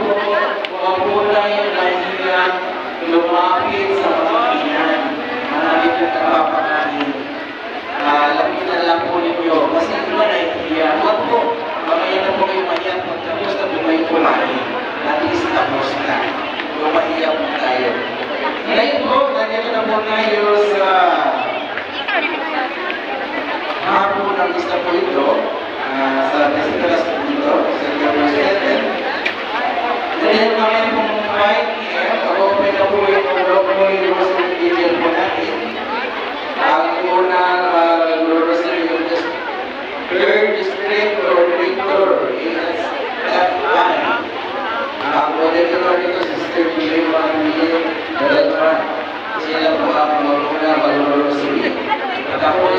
huwag po tayong mahiyang lumapit sa mga inan. Marami pong napapakain. Lapitan lang po ninyo. Kasi iba na ikiya. Huwag po. Mamaya na po kayo mahiyang pagtapos na po kayo kumain. At least tapos na. Lumahiya po tayo. Ngayon po, nandito na po tayo sa hapon ng isa po ito. Sa Testiculas po dito. Sa Gabos 7. Then, mamaya pong 5 p.m. Open na po yung Rockway Rosary Vigil po natin. Ang unang rosary yung third district coordinator is F5. Ang coordinator dito, Sister Billy Manil Dalman. Sila po ang una mag-rosary. Tapos,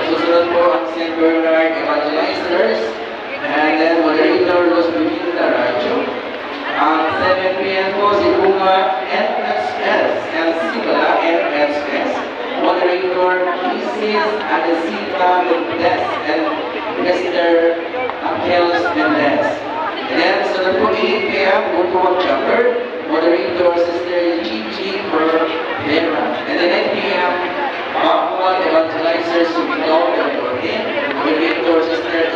susunod po ang St. Bernard Evangelizers. And then, moderator, Los Biminda Rajo. Ang 7 p.m. po si Bunga NSS and Sigala NSS. Moderator, Mrs. Anesita Mendez and Mr. Angelos Mendez. And then, sunod po 8 p.m. Butuwag Chapter. Moderator, Sister Gigi Vera. And then 9 p.m. Backward Evangelizers Subigaw Del Norte. Moderator, Sister